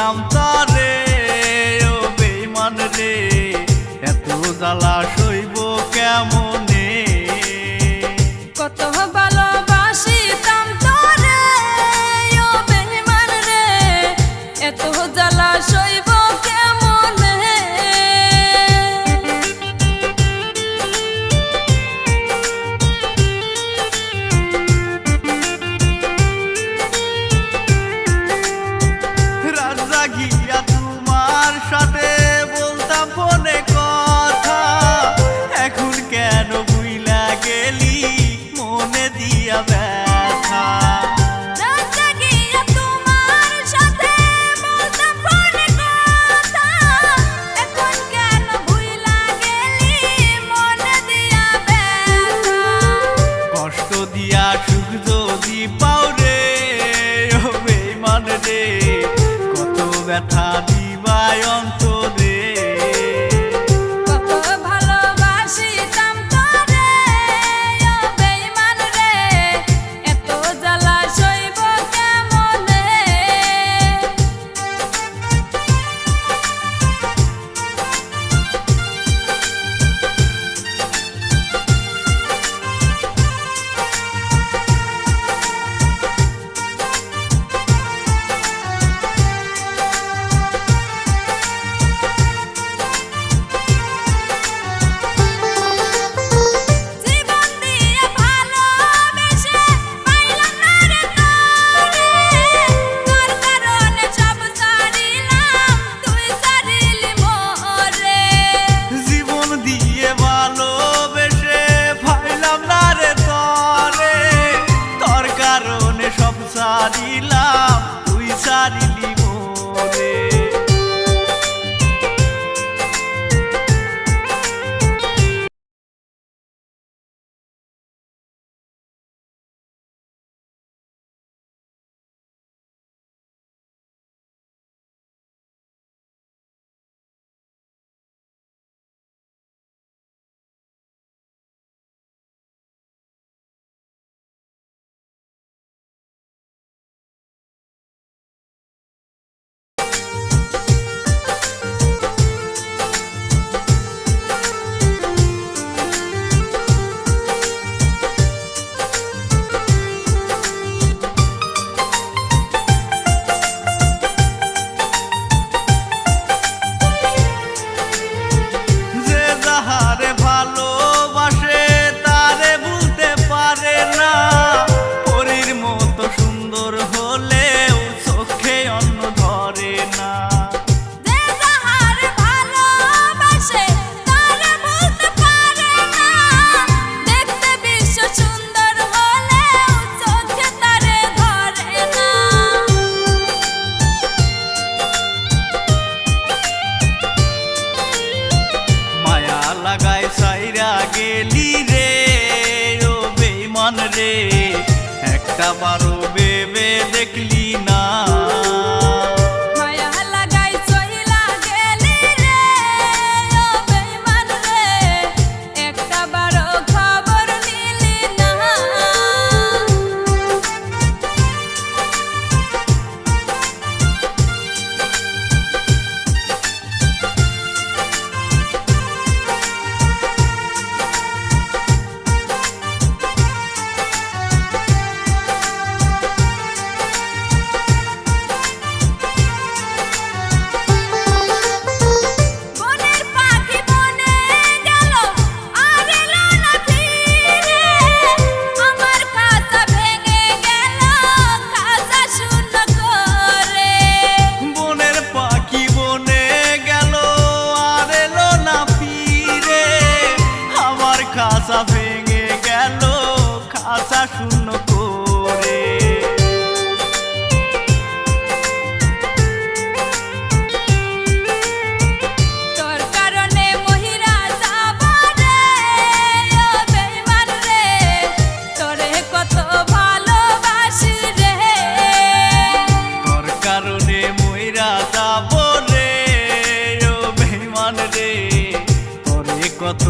বলতাম তরে ও বেঈমান রে, এত জ্বালা সইব কেমনে। কত ভালোবাসিতাম তোরে ও বেঈমান রে, এত জ্বালা সইব কেমনে। রাত জাগিয়া তোমার সাথে বলতাম ফোনে কথা, এখন কেন ভুইলা গেলি মনে দিয়া ব্যথা। রাত জাগিয়া তোমার সাথে বলতাম ফোনে কথা, এখন কেন ভুইলা গেলি মনে দিয়া ব্যথা। কষ্ট দিয়া সুখ যদি পাও রে ও বেঈমান রে, কত ব্যথা দিবায় অন্তরে। কত ভালোবাসিতাম তোরে ও বেঈমান রে, এত জ্বালা সইব কেমনে। জীবন দিয়ে ভালোবেসে পাইলাম না রে তোরে, তোর কারণে সব ছাড়িলাম, তুই ছাড়িলি মোরে। জীবন দিয়ে ভালোবেসে পাইলাম না রে তরে, তোর কারণে সব ছাড়িলাম, তুই ছাড়িলি মোরে। যে যাহারে ভালোবাসে তারে ভুলতে পারে না, পরীর মতো সুন্দর হলেও চোখে অন্য ধরে না। যে যাহার ভালোবাসে তারে ভুলতে পারে না, দেখতে বিশ্ব সুন্দর হলেও চোখে তারে ধরে না। মায়া লাগায় সাইরা গেলি রে ও বেঈমান রে, একটা বারো ভেবে দেখলি না। মায়া লাগাই চইলা গেলি রে ও বেঈমান রে, একটা বারো খবর নিলি না। বনের পাখি বনে গেল আর এলো না ফিরে, আমার খাঁচা ভেঙে গেল খাঁচা শূন্য করে। বনের পাখি বনে গেল আর এলো না ফিরে, আমার খাঁচা ভেঙে গেল খাঁচা শূন্য করে। তোর কারণে মহিরা যাব রে ও বেঈমান রে, তোরে কত ভালোবাসি রে। তোর কারণে মইরা যাব রে ও বেঈমান রে, তোরে কত